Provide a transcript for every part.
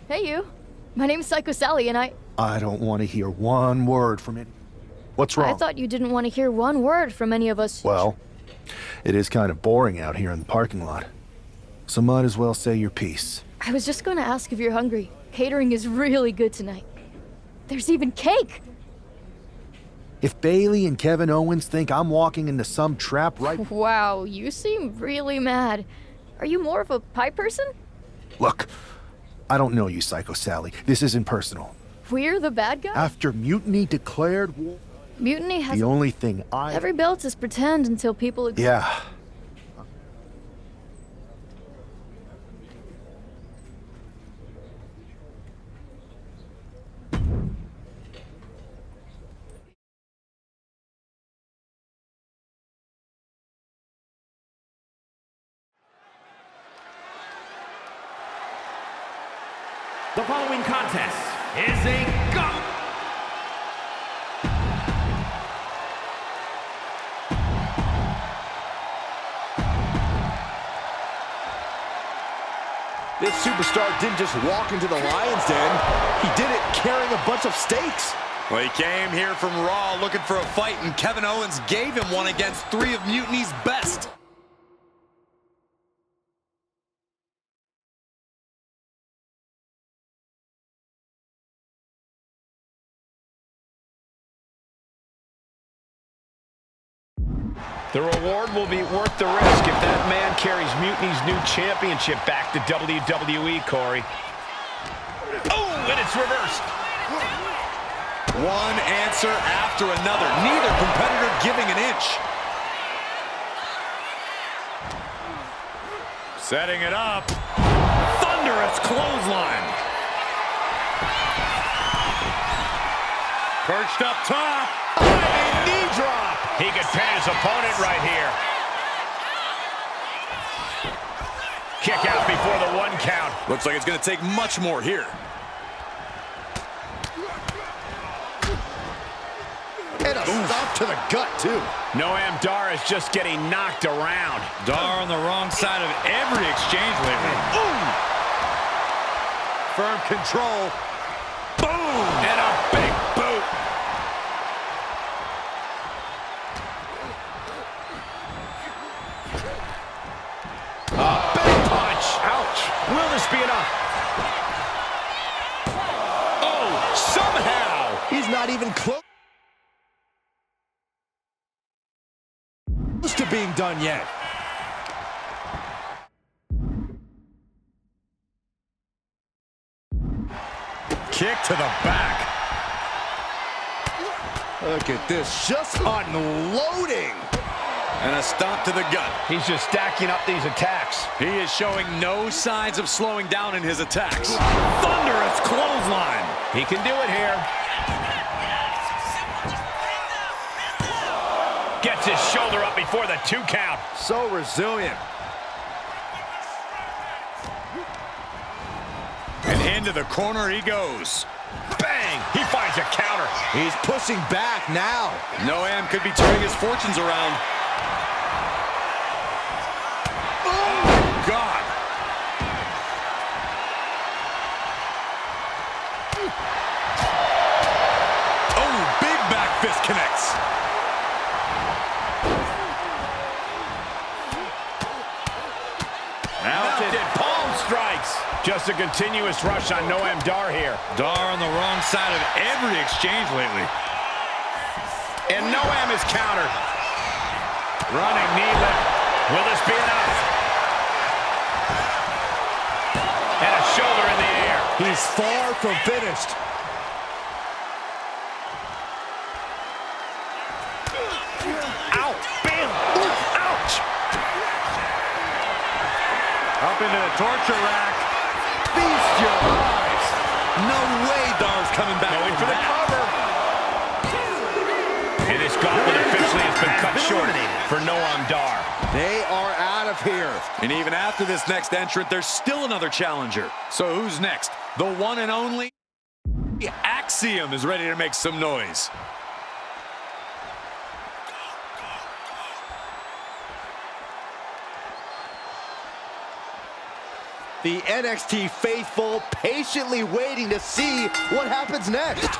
Hey, you. My name's Psycho Sally, and I don't want to hear one word from it. What's wrong? I thought you didn't want to hear one word from any of us. Well, it is kind of boring out here in the parking lot. So might as well say your piece. I was just going to ask if you're hungry. Catering is really good tonight. There's even cake! If Bailey and Kevin Owens think I'm walking into some trap right... Wow, you seem really mad. Are you more of a pie person? Look, I don't know you, Psycho Sally. This isn't personal. We're the bad guy? After Mutiny declared war... Mutiny has... The only thing I... Every belt is pretend until people agree. Yeah. The following contest is a go. This superstar didn't just walk into the Lion's Den. He did it carrying a bunch of stakes. Well, he came here from Raw looking for a fight, and Kevin Owens gave him one against 3 of Mutiny's best. The reward will be worth the risk if that man carries Mutiny's new championship back to WWE, Corey. Oh, and it's reversed. One answer after another. Neither competitor giving an inch. Setting it up. Thunderous clothesline. Perched up top. Knee drop. He could pin his opponent right here. Kick out before the 1 count. Looks like it's going to take much more here. And a stop to the gut, too. Noam Dar is just getting knocked around. Dar on the wrong side of every exchange lately. Ooh! Firm control. Boom! And a big boot. A big punch. Ouch. Will this be enough? Oh, somehow. He's not even close to being done yet. Kick to the back. Look at this, just unloading. And a stomp to the gut. He's just stacking up these attacks. He is showing no signs of slowing down in his attacks. Thunderous clothesline. He can do it here. Gets his shoulder up before the 2 count. So resilient. And into the corner he goes. Bang! He finds a counter. He's pushing back now. Noam could be turning his fortunes around. Oh, God. Oh, big back fist connects. Mounted palm strikes. Just a continuous rush on Noam Dar here. Dar on the wrong side of every exchange lately. And Noam is countered. Running knee lift. Will this be enough? And a shoulder in the air. He's far from finished. Ow! Bam! Ouch! Up into the torture rack. Feast your eyes. No way Dar's coming back. Going for the cover. And this gauntlet officially has been cut short for Noam Dar. They are out of here. And even after this next entrant, there's still another challenger. So who's next? The one and only Axiom is ready to make some noise. The NXT faithful patiently waiting to see what happens next.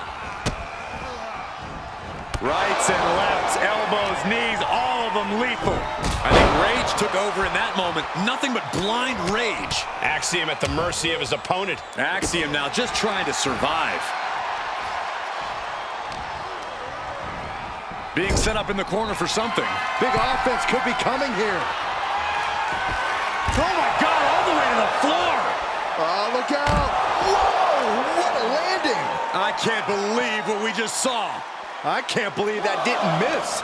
Rights and lefts, elbows, knees, all of them lethal. I think rage took over in that moment. Nothing but blind rage. Axiom at the mercy of his opponent. Axiom now just trying to survive. Being set up in the corner for something. Big offense could be coming here. Oh my God, all the way to the floor. Oh, look out. Whoa, what a landing. I can't believe what we just saw. I can't believe that didn't miss.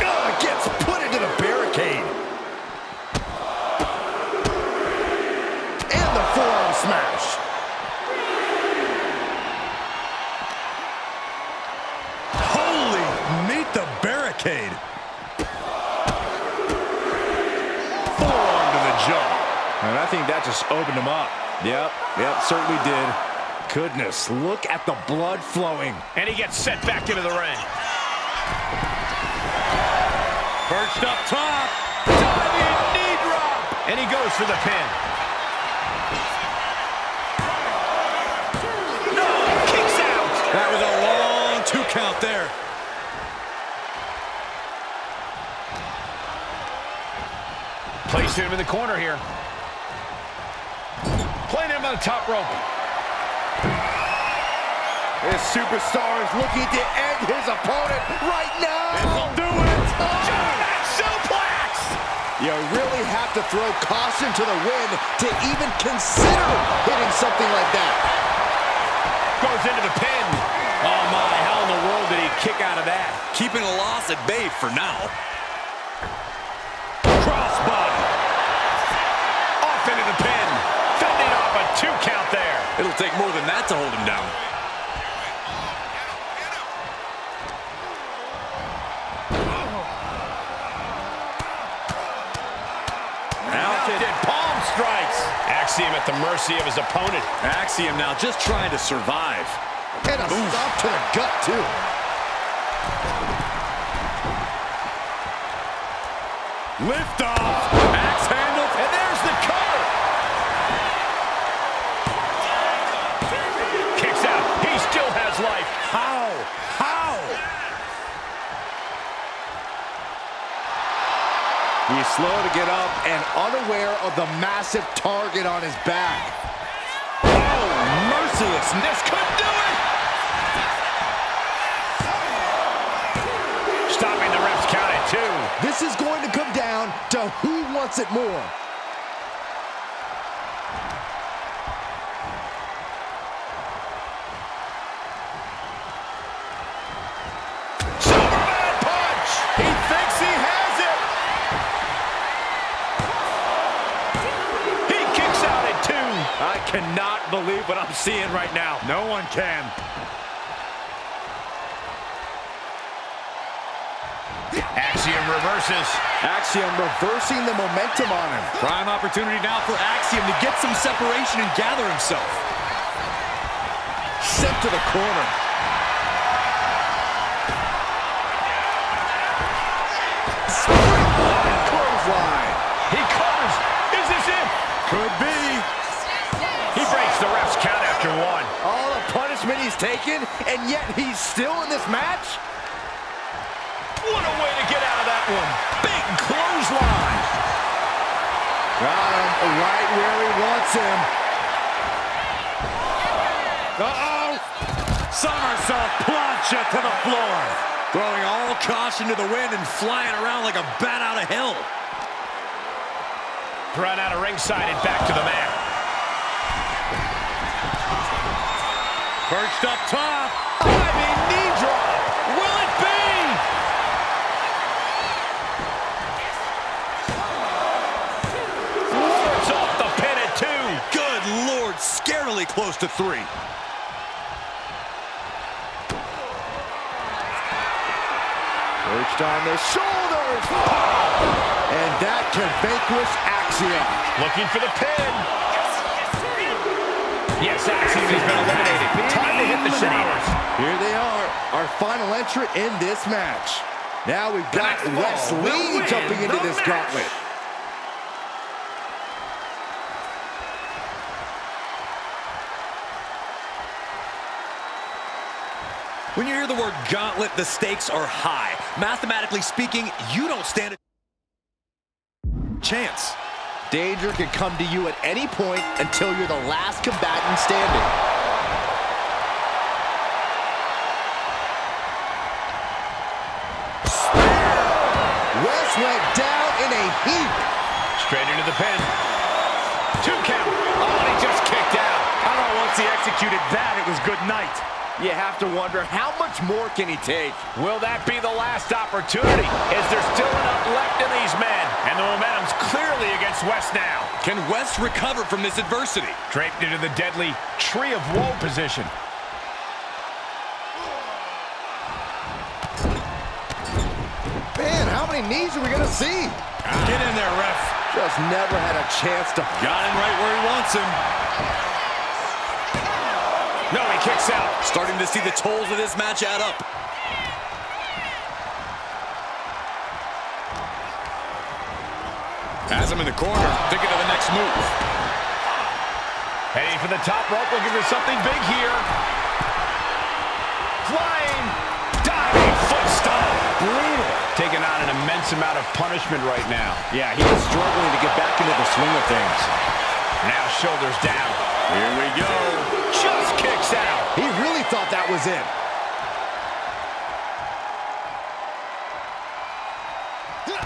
God, gets put into the barricade. And the forearm smash. Holy, meet the barricade. Forearm to the jaw. And I think that just opened him up. Yep, certainly did. Goodness, look at the blood flowing. And he gets set back into the ring. Perched up top. Diving knee drop. And he goes for the pin. No, kicks out. That was a long 2 count there. Placing him in the corner here. Playing him on the top rope. This superstar is looking to end his opponent right now. This'll do it. German suplex. You really have to throw caution to the wind to even consider hitting something like that. Goes into the pin. Oh my, how in the world did he kick out of that? Keeping a loss at bay for now. Crossbody. Off into the pin. Fending off a 2 count there. It'll take more than that to hold him down. Mounted palm strikes. Axiom at the mercy of his opponent. Axiom now just trying to survive. And a stop to the gut, too. Lift off. Axe handle. And there's the cover. Kicks out. He still has life. How? He's slow to get up and unaware of the massive target on his back. Oh, merciless. This could do it. Stopping the ref's count at 2. This is going to come down to who wants it more. Superman punch. He thinks he has it. He kicks out at 2. I cannot believe what I'm seeing right now. No one can. Axiom reverses. Axiom reversing the momentum on him. Prime opportunity now for Axiom to get some separation and gather himself. Sent to the corner. Springboard clothesline. He covers. Is this it? Could be. He breaks the ref's count after 1. All the punishment he's taken, and yet he's still in this match? What a way to get out of that one. Big clothesline. Got him right where he wants him. Uh-oh. Somersault plancha to the floor. Throwing all caution to the wind and flying around like a bat out of hell. Run out of ringside and back to the mat. Perched up top. Diving knee drop. Will it be? Force off the pin at 2. Good Lord, scarily close to 3. Perched on the shoulders. And that can vanquish Axiom. Looking for the pin. Yes, Axiom has been eliminated. Time to hit the showers. Here they are, our final entrant in this match. Now we've got Wes Lee jumping into this gauntlet. When you hear the word gauntlet, the stakes are high. Mathematically speaking, you don't stand a chance. Danger can come to you at any point until you're the last combatant standing. Wes went down in a heap. Straight into the pin. 2 count. Oh, and he just kicked out. I don't know, once he executed that, it was good night. You have to wonder, how much more can he take? Will that be the last opportunity? Is there still enough left in these men? And the momentum's clearly against West now. Can West recover from this adversity? Draped into the deadly Tree of Woe position. Man, how many knees are we going to see? Get in there, ref. Just never had a chance to... Got him right where he wants him. No, he kicks out. Starting to see the tolls of this match add up. Has him in the corner, thinking of the next move. Heading for the top rope, looking for something big here. Flying, diving foot stomp. Brutal. Taking on an immense amount of punishment right now. Yeah, he was struggling to get back into the swing of things. Now shoulders down. Here we go. Just kicks out. He really thought that was it.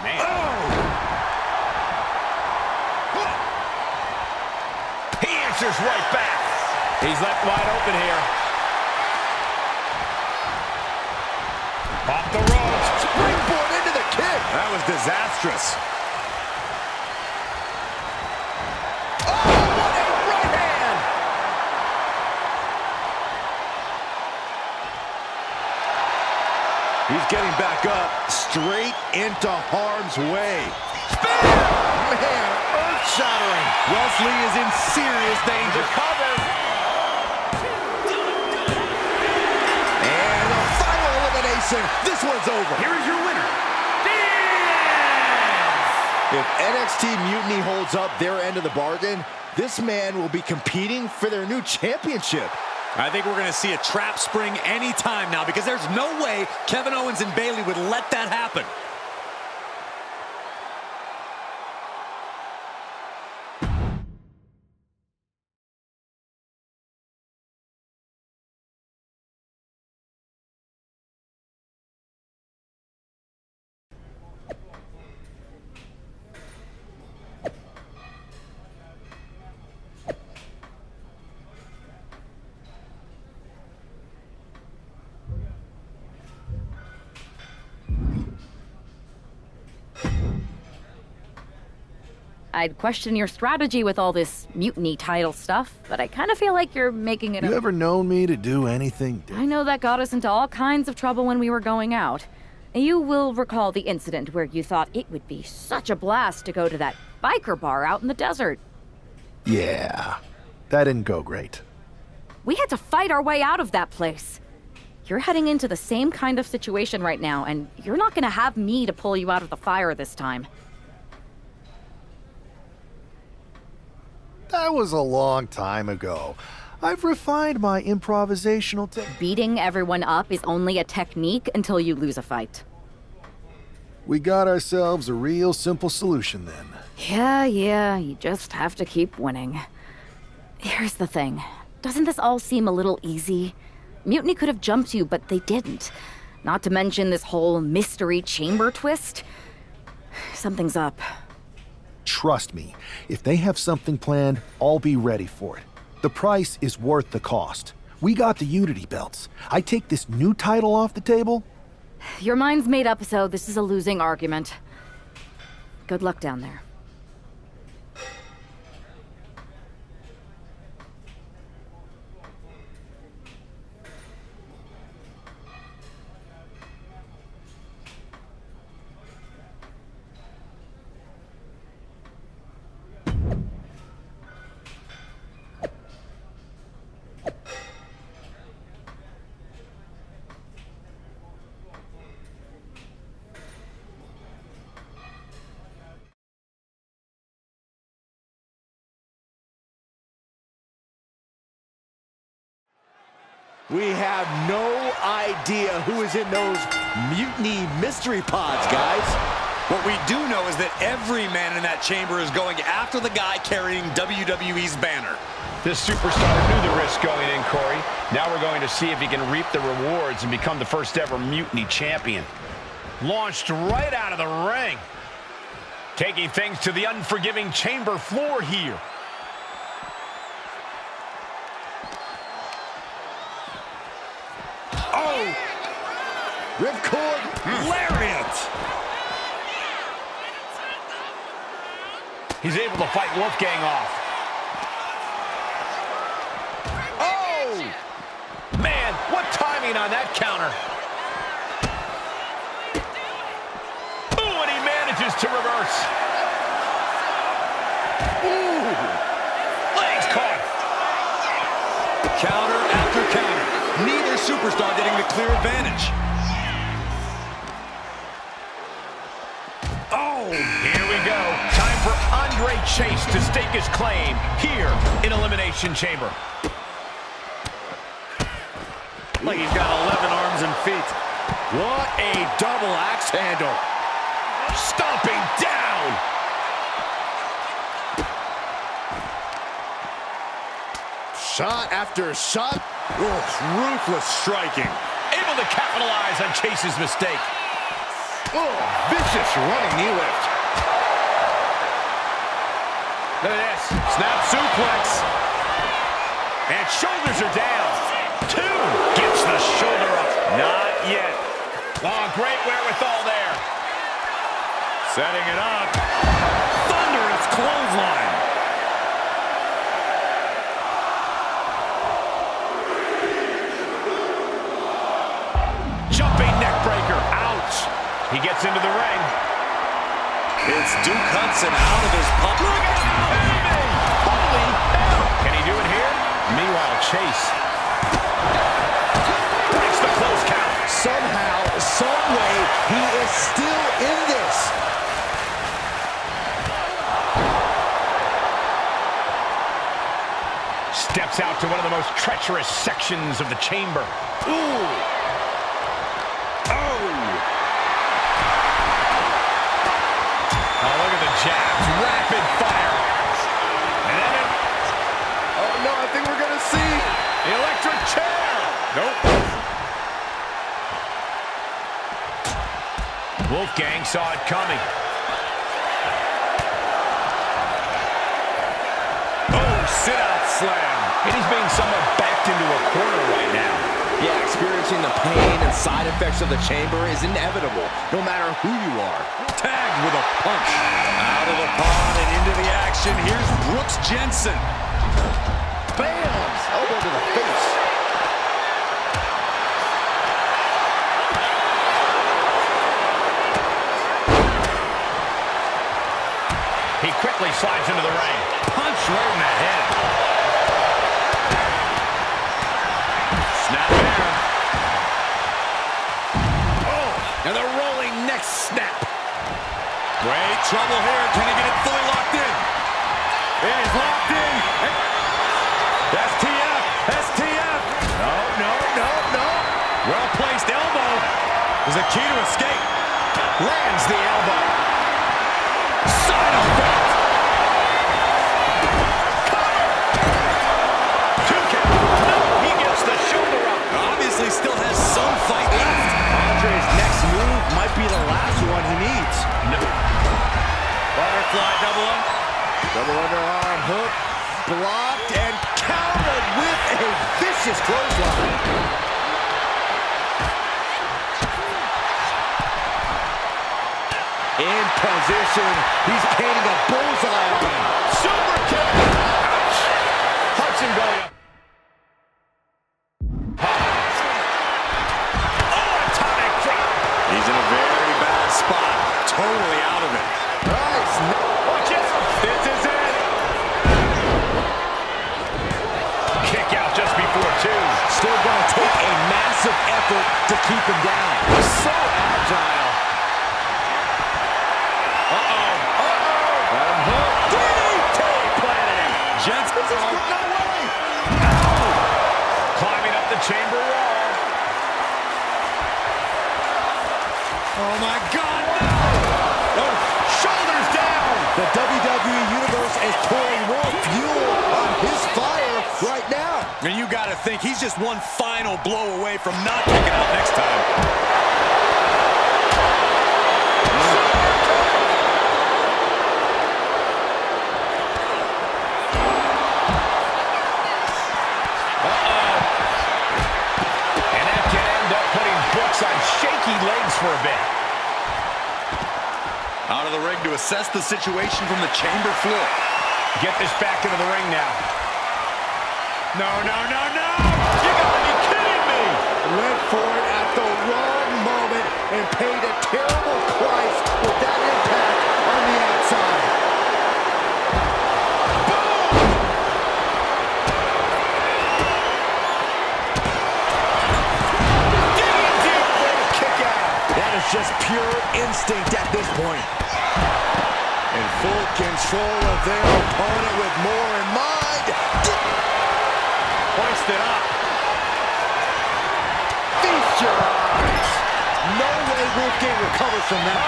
Man. He answers right back. He's left wide open here. Off the ropes. Springboard into the kick. That was disastrous. Oh, what a right hand. He's getting back up, straight into harm's way. Man, earth-shattering. Wesley is in serious danger. Cover. And a final elimination. This one's over. Here is your winner, If NXT Mutiny holds up their end of the bargain, this man will be competing for their new championship. I think we're going to see a trap spring any time now, because there's no way Kevin Owens and Bayley would let that happen. I'd question your strategy with all this mutiny title stuff, but I kind of feel like you're making it You ever known me to do anything I know that got us into all kinds of trouble when we were going out. You will recall the incident where you thought it would be such a blast to go to that biker bar out in the desert. Yeah, that didn't go great. We had to fight our way out of that place. You're heading into the same kind of situation right now, and you're not gonna have me to pull you out of the fire this time. That was a long time ago. I've refined my improvisational Beating everyone up is only a technique until you lose a fight. We got ourselves a real simple solution then. Yeah, you just have to keep winning. Here's the thing. Doesn't this all seem a little easy? Mutiny could have jumped you, but they didn't. Not to mention this whole mystery chamber twist. Something's up. Trust me, if they have something planned, I'll be ready for it. The price is worth the cost. We got the Unity belts. I take this new title off the table. Your mind's made up, so this is a losing argument. Good luck down there. We have no idea who is in those mutiny mystery pods, guys. What we do know is that every man in that chamber is going after the guy carrying WWE's banner. This superstar knew the risk going in, Corey. Now we're going to see if he can reap the rewards and become the first ever Mutiny champion. Launched right out of the ring. Taking things to the unforgiving chamber floor here. Oh! Ripcord lariat! He's able to fight Wolfgang off. Oh! Man, what timing on that counter. Ooh, and he manages to reverse. Ooh! Legs caught. Counter after counter. Neither superstar getting the clear advantage. Oh, here we go. Time for Andre Chase to stake his claim here in Elimination Chamber. Like he's got 11 arms and feet. What a double axe handle. Stomping down. Shot after shot. Ruthless striking. Able to capitalize on Chase's mistake. Oh, vicious running knee lift. Look at this. Snap suplex. And shoulders are down. 2. Gets the shoulder up. Not yet. Oh, great wherewithal there. Setting it up. Thunderous clothesline. Jumping neck breaker. Ouch. He gets into the ring. It's Duke Hudson out of his pump. Look out, baby! Holy hell! Can he do it here? Meanwhile, Chase breaks the close count. Somehow, some way, he is still in this. Steps out to one of the most treacherous sections of the chamber. Ooh! Oh, look at the jabs. Rapid fire. And then Oh no, I think we're gonna see. the electric chair. Nope. Wolfgang saw it coming. Oh, sit-out slam. And he's being somewhat backed into a corner right now. Yeah, experiencing the pain and side effects of the chamber is inevitable, no matter who you are. Tagged with a punch. Out of the pond and into the action. Here's Brooks Jensen. Bam! Elbow to the face. He quickly slides into the ring. Punch right in the head. Snap there. Oh, and the rolling neck snap. Great trouble here. Can he get it fully locked in? It is locked in. STF. STF. No. Well-placed elbow is a key to escape. Lands the elbow. Side effect. He gets the shoulder up. Obviously still has some fight left. Andre's next move might be the last one he needs. No. Butterfly Double underarm hook, blocked and countered with a vicious clothesline. In position, he's painting a bullseye on him. Super kick. Ouch. Hudson going up. Oh, atomic drop. He's in a very bad spot. Totally out of it. Nice. Watch out. This is it. Kick out just before 2. Still going to take a massive effort to keep him down. So agile. chamber wall. Oh, my God, no! Oh, shoulders down! The WWE Universe is pouring more fuel on his fire right now. And you got to think he's just one final blow away from not kicking out next time. And that can end up putting Brooks on shaky legs for a bit. Out of the ring to assess the situation from the chamber floor. Get this back into the ring now. No, no, no, no! You gotta be kidding me! Went for it at the wrong moment and paid a terrible price with that impact on the outside. Digging deep for the kick out. That is just pure instinct at this point. In full control of their opponent with more in mind. Hoisted up. Feast your eyes. No way Wolfgang recovers from that.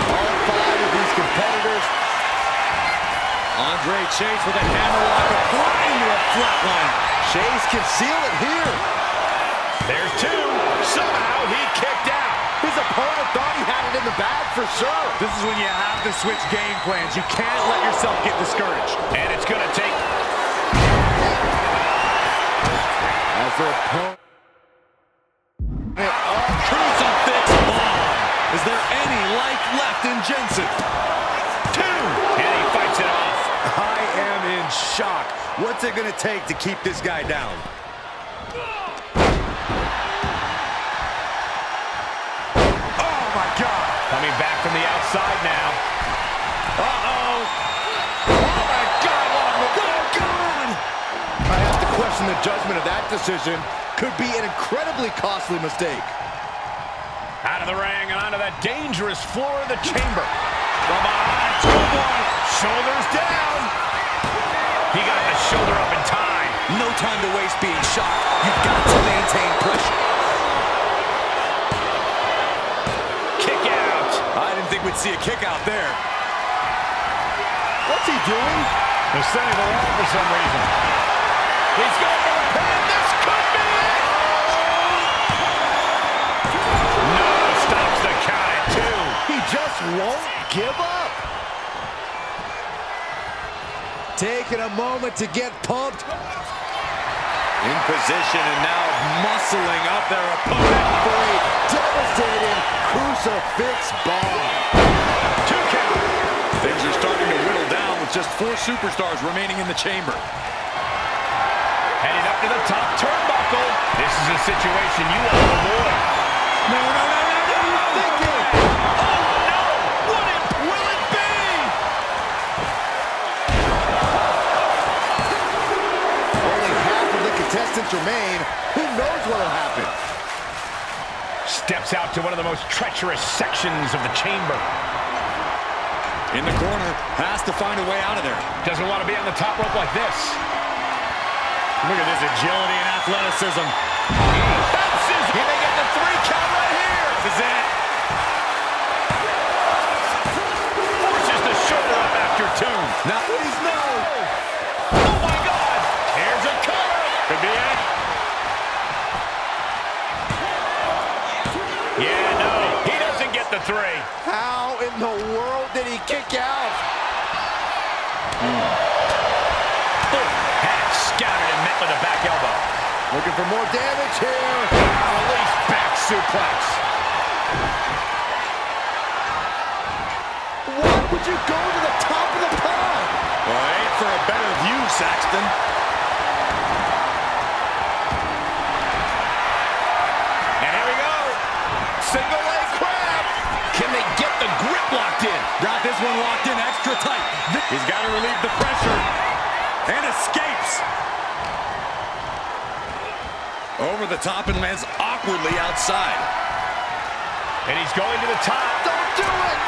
All five of these competitors. Andre Chase with a hammerlock applying to a flatline. Chase can seal it here. There's two. Somehow he kicked out. His opponent thought he had it in the bag for sure. This is when you have to switch game plans. You can't let yourself get discouraged. And it's going to take... As their opponent... Crucifix bomb. Is there any life left in Jensen? Two. And he fights it off. I am in shock. What's it going to take to keep this guy down? Coming back from the outside now. Uh-oh. Oh, my God. Oh, God. I have to question the judgment of that decision. Could be an incredibly costly mistake. Out of the ring and onto that dangerous floor of the chamber. From behind, 2-1. Shoulders down. He got the shoulder up in time. No time to waste being shocked. You've got to maintain pressure. I didn't think we'd see a kick out there. What's he doing? They're sending it along for some reason. He's going for the pin. This could be it. No, stops the count at two. He just won't give up. Taking a moment to get pumped. In position and now muscling up their opponent For a devastating crucifix bomb. 2 count. Things are starting to whittle down with just 4 superstars remaining in the chamber. Heading up to the top turnbuckle. This is a situation you want to avoid. No, no, no, no, no. Thinking. Oh, no. What will it be? Only half of the contestants remain. Who knows what will happen? Steps out to one of the most treacherous sections of the chamber. In the corner, has to find a way out of there. Doesn't want to be on the top rope like this. Look at this agility and athleticism. He bounces. He may get the 3 count right here. This is it. Forces the shoulder up after 2. Now, Please no. Oh, my God. Here's a cover. Could be it. Yeah, no. He doesn't get the 3. How in the world did he kick out? Had it scouted and met with a back elbow. Looking for more damage here. Release back suplex. Why would you go to the top of the pile? well, ain't for a better view, Saxton. And here we go. Single leg crab. Can they get the grip locked in? Got this one locked in extra tight. He's got to relieve the pressure. And escapes. Over the top and lands awkwardly outside. And he's going to the top. Don't do it!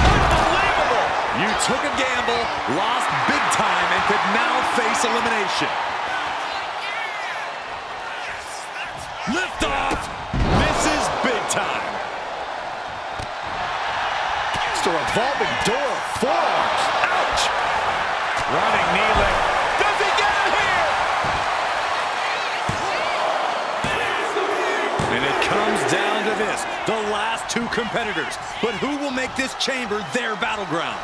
Unbelievable. You took a gamble, lost big time, and could now face elimination. Lift off. Misses big time. It's a revolving door of forearms. Ouch! Running knee lift. Does he get it here? And it comes down to this, the last two competitors. But who will make this chamber their battleground?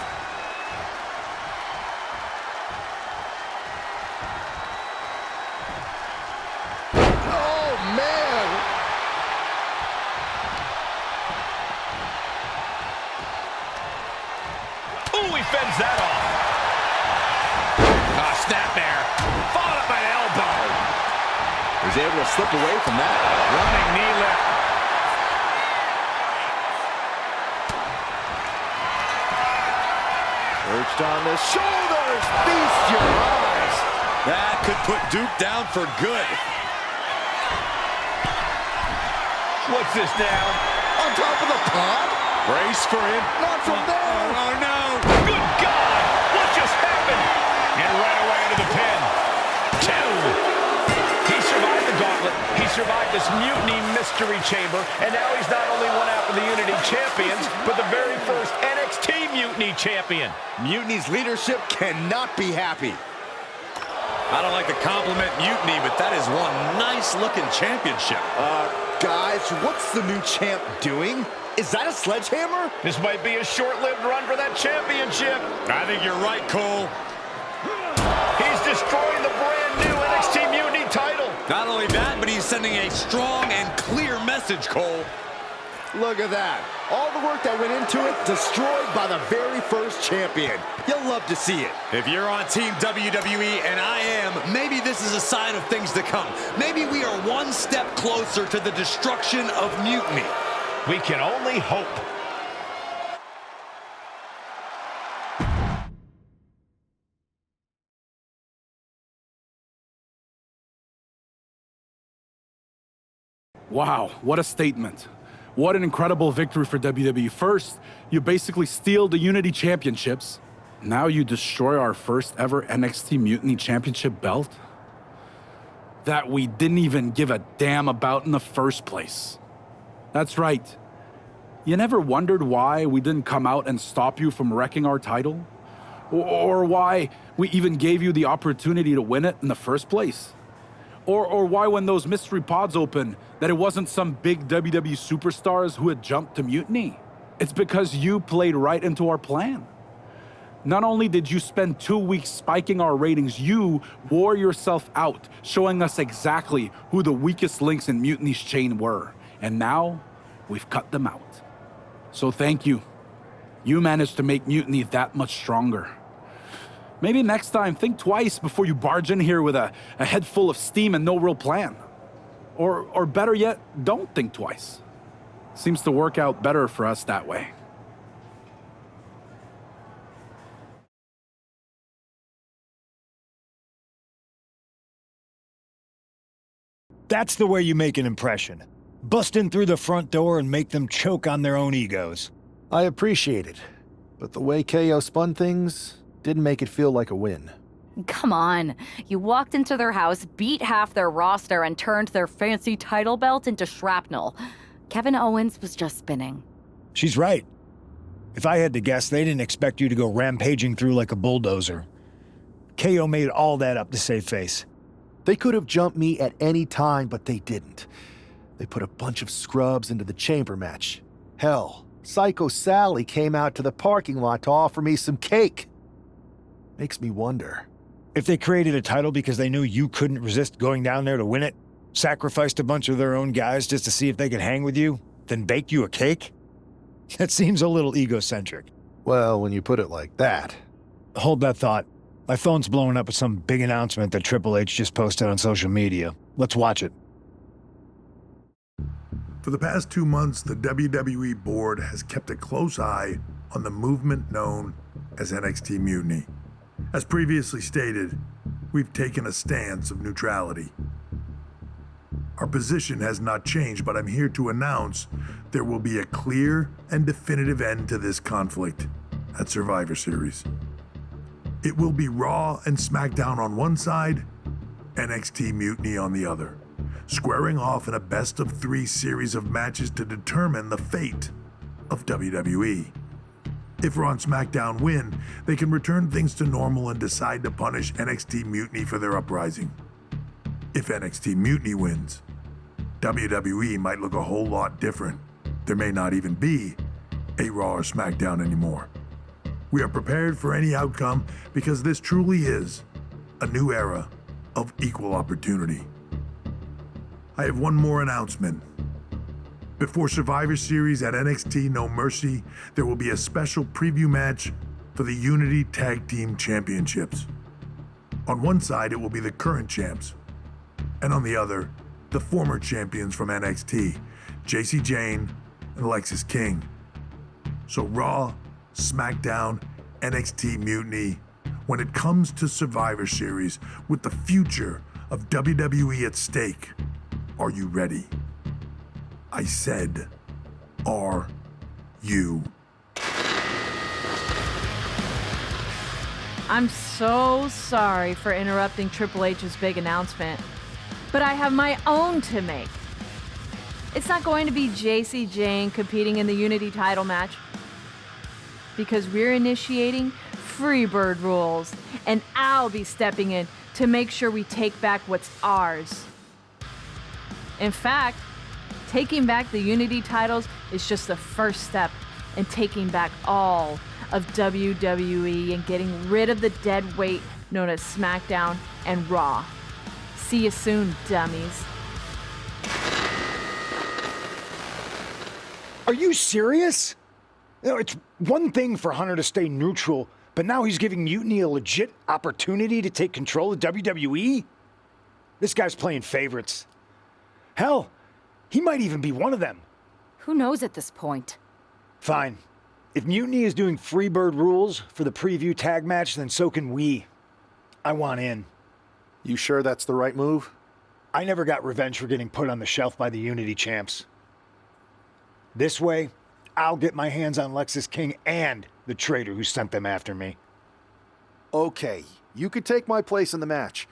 Oh, man! Ooh, he fends that off. Snap there. Followed up by an elbow. He's able to slip away from that. Running knee lift. Perched on the shoulders. Feast your eyes. That could put Duke down for good. What's this now? On top of the pod? Brace for him. Not from there. Oh, no. Good God! What just happened? And right away into the pin. 2. He survived the gauntlet. He survived this mutiny mystery chamber. And now he's not only one half of the Unity champions, but the very first NXT Mutiny champion. Mutiny's leadership cannot be happy. I don't like to compliment Mutiny, but that is one nice-looking championship. Guys, what's the new champ doing? Is that a sledgehammer? This might be a short-lived run for that championship. I think you're right, Cole. He's destroying the brand new NXT Mutiny title. Not only that, but he's sending a strong and clear message, Cole. Look at that. All the work that went into it, destroyed by the very first champion. You'll love to see it. If you're on Team WWE, and I am, maybe this is a sign of things to come. Maybe we are one step closer to the destruction of Mutiny. We can only hope. Wow, what a statement. What an incredible victory for WWE. First, you basically steal the Unity Championships. Now you destroy our first ever NXT Mutiny Championship belt that we didn't even give a damn about in the first place. That's right. You never wondered why we didn't come out and stop you from wrecking our title? Or why we even gave you the opportunity to win it in the first place? Or why when those mystery pods opened, that it wasn't some big WWE superstars who had jumped to Mutiny? It's because you played right into our plan. Not only did you spend 2 weeks spiking our ratings, you wore yourself out, showing us exactly who the weakest links in Mutiny's chain were. And now, we've cut them out. So thank you. You managed to make Mutiny that much stronger. Maybe next time, think twice before you barge in here with a head full of steam and no real plan. Or better yet, don't think twice. Seems to work out better for us that way. That's the way you make an impression. Bust in through the front door and make them choke on their own egos. I appreciate it, but the way KO spun things didn't make it feel like a win. Come on. You walked into their house, beat half their roster, and turned their fancy title belt into shrapnel. Kevin Owens was just spinning. She's right. If I had to guess, they didn't expect you to go rampaging through like a bulldozer. KO made all that up to save face. They could have jumped me at any time, but they didn't. They put a bunch of scrubs into the chamber match. Hell, Psycho Sally came out to the parking lot to offer me some cake. Makes me wonder. If they created a title because they knew you couldn't resist going down there to win it, sacrificed a bunch of their own guys just to see if they could hang with you, then baked you a cake? That seems a little egocentric. Well, when you put it like that. Hold that thought. My phone's blowing up with some big announcement that Triple H just posted on social media. Let's watch it. For the past 2 months, the WWE board has kept a close eye on the movement known as NXT Mutiny. As previously stated, we've taken a stance of neutrality. Our position has not changed, but I'm here to announce there will be a clear and definitive end to this conflict at Survivor Series. It will be Raw and SmackDown on one side, NXT Mutiny on the other. squaring off in a best-of-3 series of matches to determine the fate of WWE. If Raw and SmackDown win, they can return things to normal and decide to punish NXT Mutiny for their uprising. If NXT Mutiny wins, WWE might look a whole lot different. There may not even be a Raw or SmackDown anymore. We are prepared for any outcome because this truly is a new era of equal opportunity. I have one more announcement. Before Survivor Series at NXT No Mercy, there will be a special preview match for the Unity Tag Team Championships. On one side, it will be the current champs, and on the other, the former champions from NXT, Jacy Jayne and Lexis King. So Raw, SmackDown, NXT Mutiny, when it comes to Survivor Series with the future of WWE at stake, are you ready? I said, are you? I'm so sorry for interrupting Triple H's big announcement, but I have my own to make. It's not going to be Jacy Jayne competing in the Unity title match, because we're initiating Freebird rules, and I'll be stepping in to make sure we take back what's ours. In fact, taking back the Unity titles is just the first step in taking back all of WWE and getting rid of the dead weight known as SmackDown and Raw. See you soon, dummies. Are you serious? You know, it's one thing for Hunter to stay neutral, but now he's giving Mutiny a legit opportunity to take control of WWE? This guy's playing favorites. Hell, he might even be one of them. Who knows at this point? Fine. If Mutiny is doing Freebird rules for the preview tag match, then so can we. I want in. You sure that's the right move? I never got revenge for getting put on the shelf by the Unity champs. This way, I'll get my hands on Lexis King and the traitor who sent them after me. Okay, you could take my place in the match,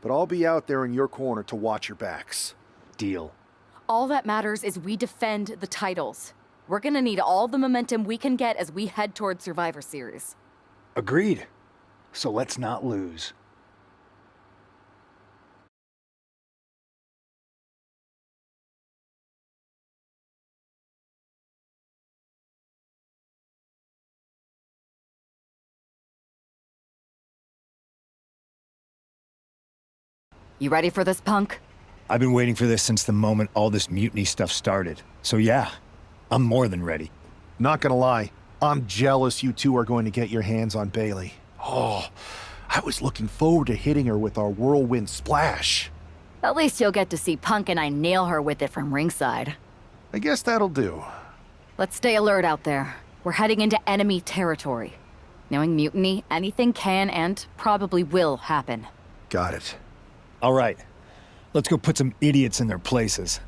but I'll be out there in your corner to watch your backs. Deal. All that matters is we defend the titles. We're gonna need all the momentum we can get as we head toward Survivor Series. Agreed. So let's not lose. You ready for this, punk? I've been waiting for this since the moment all this Mutiny stuff started. So yeah, I'm more than ready. Not gonna lie, I'm jealous you two are going to get your hands on Bayley. Oh, I was looking forward to hitting her with our whirlwind splash. At least you'll get to see Punk and I nail her with it from ringside. I guess that'll do. Let's stay alert out there. We're heading into enemy territory. Knowing Mutiny, anything can and probably will happen. Got it. All right, let's go put some idiots in their places.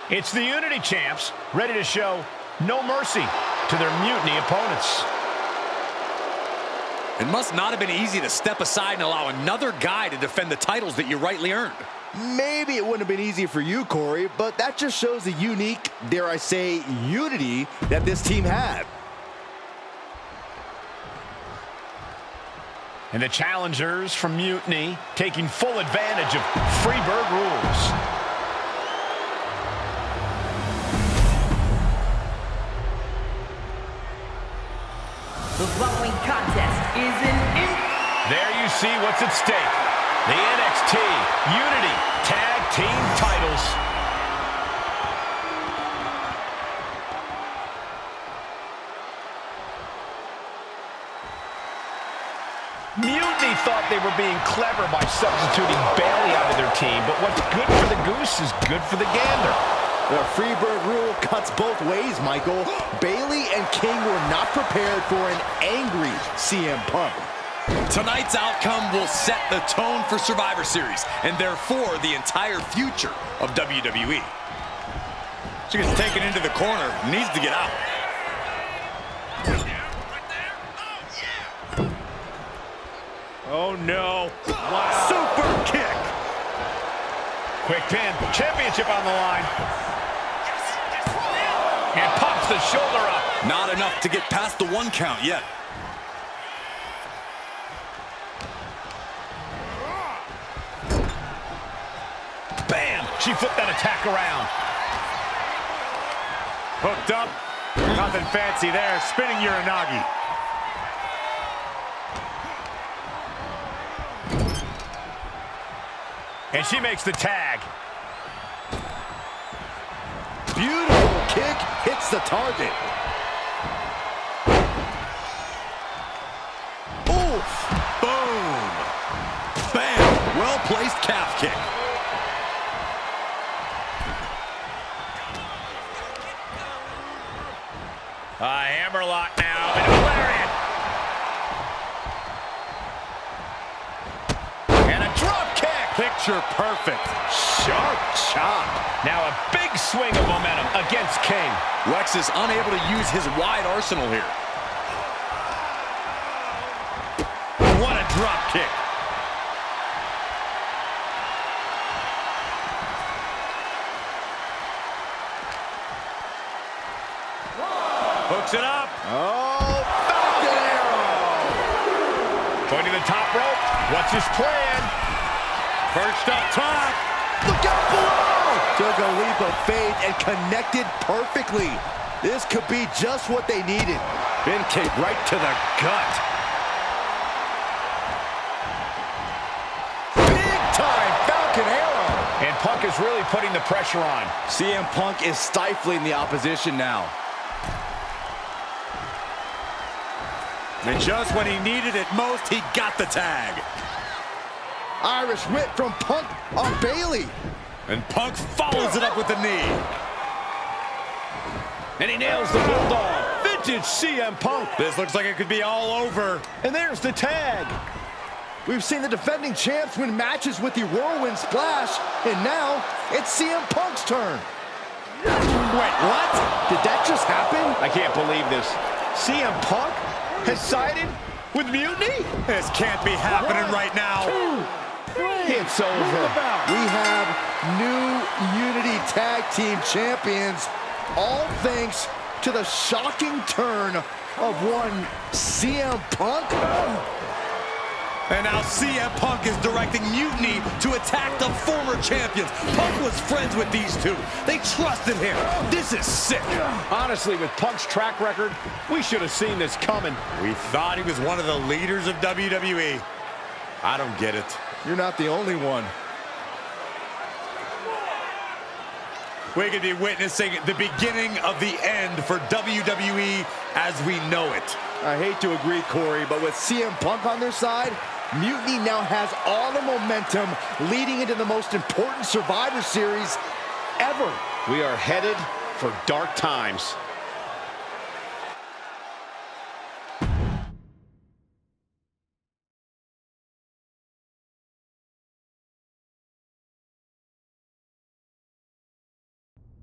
It's the Unity champs, ready to show no mercy to their Mutiny opponents. It must not have been easy to step aside and allow another guy to defend the titles that you rightly earned. Maybe it wouldn't have been easy for you, Corey, but that just shows the unique, dare I say, unity that this team had. And the challengers from Mutiny taking full advantage of Freebird rules. The following contest is There you see what's at stake. The NXT Unity Tag Team titles. Mutiny thought they were being clever by substituting Bayley out of their team, but what's good for the goose is good for the gander. The Freebird rule cuts both ways, Michael. Bayley and King were not prepared for an angry CM Punk. Tonight's outcome will set the tone for Survivor Series, and therefore the entire future of WWE. She gets taken into the corner, needs to get out. Oh, no. Wow. Super kick. Quick pin, championship on the line. And pops the shoulder up. Not enough to get past the 1 count yet. Bam! She flipped that attack around. Hooked up. Nothing fancy there. Spinning Uranagi. And she makes the tag. Beautiful kick hits the target. Oof! Boom! Bam! Well-placed calf kick. A hammerlock now, and a lariat. And a drop kick. Picture perfect. Sharp chop. Now a big swing of momentum against King. Lex is unable to use his wide arsenal here. What a drop kick. Hooks it up. Oh, Falcon Arrow. Going to the top rope. What's his plan? Perched up top. Look out below. Took a leap of faith and connected perfectly. This could be just what they needed. Bin kick right to the gut. Big time Falcon Arrow. And Punk is really putting the pressure on. CM Punk is stifling the opposition now. And just when he needed it most, he got the tag. Irish whip from Punk on Bayley. And Punk follows it up with the knee. And he nails the Bulldog. Vintage CM Punk. This looks like it could be all over. And there's the tag. We've seen the defending champs win matches with the Whirlwind Splash, and now it's CM Punk's turn. Wait, what? Did that just happen? I can't believe this. CM Punk has sided with Mutiny? This can't be happening right now. It's over. We have new Unity Tag Team Champions, all thanks to the shocking turn of one CM Punk. And now CM Punk is directing Mutiny to attack the former champions. Punk was friends with these two. They trusted him. This is sick. Honestly, with Punk's track record, we should have seen this coming. We thought he was one of the leaders of WWE. I don't get it. You're not the only one. We could be witnessing the beginning of the end for WWE as we know it. I hate to agree, Corey, but with CM Punk on their side, Mutiny now has all the momentum leading into the most important Survivor Series ever. We are headed for dark times.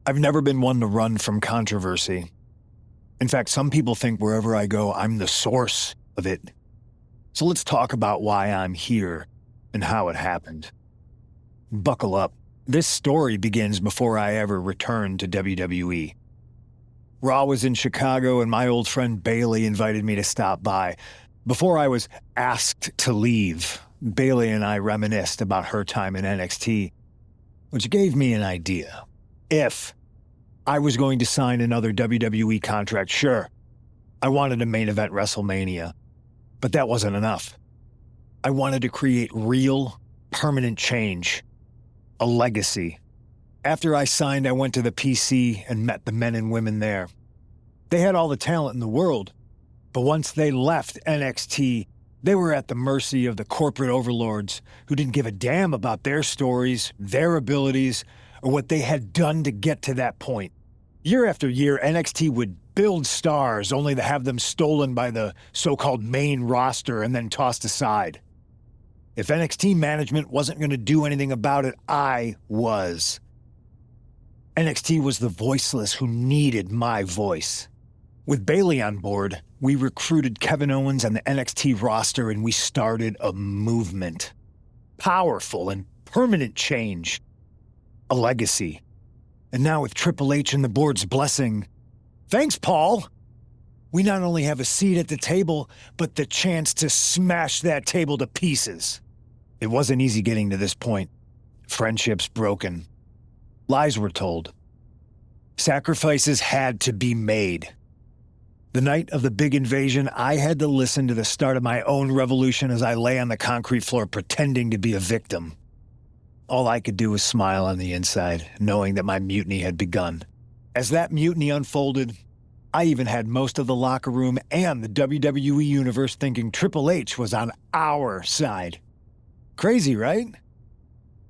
I've never been one to run from controversy. In fact, some people think wherever I go, I'm the source of it. So let's talk about why I'm here and how it happened. Buckle up. This story begins before I ever returned to WWE. Raw was in Chicago and my old friend Bayley invited me to stop by. Before I was asked to leave, Bayley and I reminisced about her time in NXT, which gave me an idea. If I was going to sign another WWE contract, sure, I wanted a main event WrestleMania, but that wasn't enough. I wanted to create real, permanent change, a legacy. After I signed, I went to the PC and met the men and women there. They had all the talent in the world, but once they left NXT, They were at the mercy of the corporate overlords who didn't give a damn about their stories, their abilities, or what they had done to get to that point. Year after year, NXT would build stars only to have them stolen by the so-called main roster and then tossed aside. If NXT management wasn't going to do anything about it, I was. NXT was the voiceless who needed my voice. With Bayley on board, we recruited Kevin Owens and the NXT roster, and we started a movement. Powerful and permanent change. A legacy. And now with Triple H and the board's blessing, thanks, Paul! We not only have a seat at the table, but the chance to smash that table to pieces. It wasn't easy getting to this point. Friendships broken. Lies were told. Sacrifices had to be made. The night of the big invasion, I had to listen to the start of my own revolution as I lay on the concrete floor pretending to be a victim. All I could do was smile on the inside, knowing that my mutiny had begun. As that mutiny unfolded, I even had most of the locker room and the WWE Universe thinking Triple H was on our side. Crazy, right?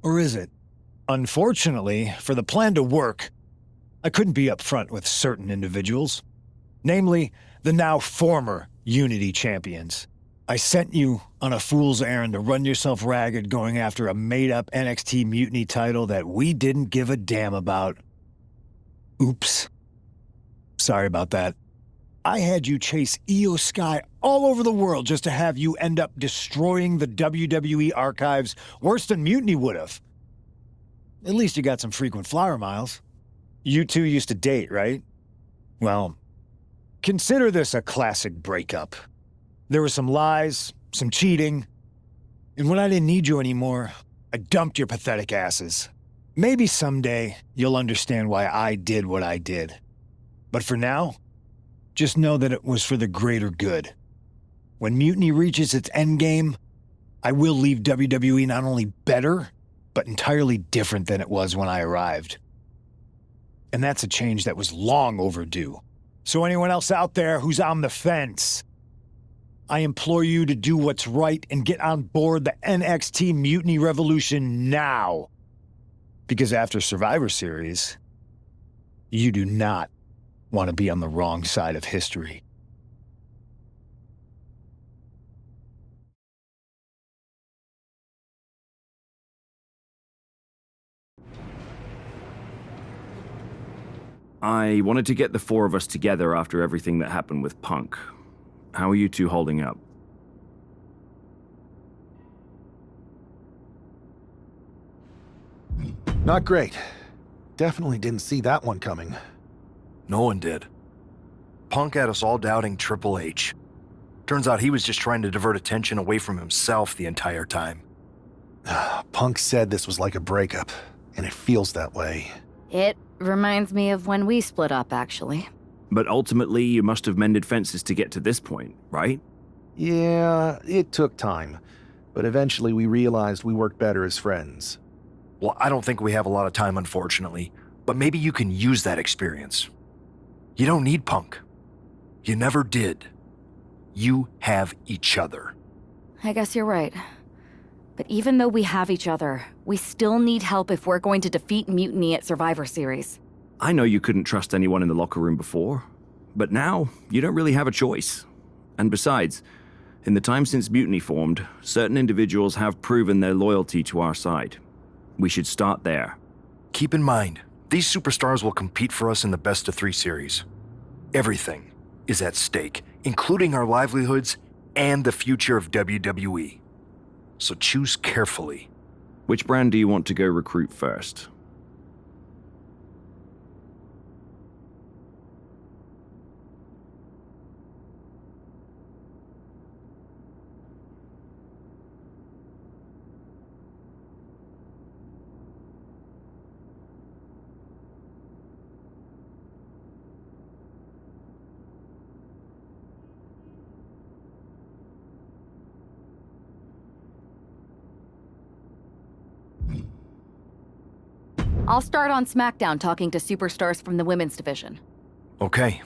Or is it? Unfortunately, for the plan to work, I couldn't be upfront with certain individuals. Namely, the now former Unity champions. I sent you on a fool's errand to run yourself ragged going after a made-up NXT Mutiny title that we didn't give a damn about. Oops. Sorry about that. I had you chase Io Sky all over the world just to have you end up destroying the WWE archives worse than Mutiny would have. At least you got some frequent flyer miles. You two used to date, right? Well, consider this a classic breakup. There were some lies, some cheating, and when I didn't need you anymore, I dumped your pathetic asses. Maybe someday you'll understand why I did what I did. But for now, just know that it was for the greater good. When Mutiny reaches its endgame, I will leave WWE not only better, but entirely different than it was when I arrived. And that's a change that was long overdue. So anyone else out there who's on the fence, I implore you to do what's right and get on board the NXT Mutiny Revolution now. Because after Survivor Series, you do not want to be on the wrong side of history. I wanted to get the four of us together after everything that happened with Punk. How are you two holding up? Not great. Definitely didn't see that one coming. No one did. Punk had us all doubting Triple H. Turns out he was just trying to divert attention away from himself the entire time. Punk said this was like a breakup, and it feels that way. It reminds me of when we split up, actually. But ultimately, you must have mended fences to get to this point, right? Yeah, it took time. But eventually we realized we worked better as friends. Well, I don't think we have a lot of time, unfortunately. But maybe you can use that experience. You don't need Punk. You never did. You have each other. I guess you're right. But even though we have each other, we still need help if we're going to defeat Mutiny at Survivor Series. I know you couldn't trust anyone in the locker room before, but now you don't really have a choice. And besides, in the time since Mutiny formed, certain individuals have proven their loyalty to our side. We should start there. Keep in mind, these superstars will compete for us in the best-of-3 series. Everything is at stake, including our livelihoods and the future of WWE. So choose carefully. Which brand do you want to go recruit first? I'll start on SmackDown talking to superstars from the women's division. Okay,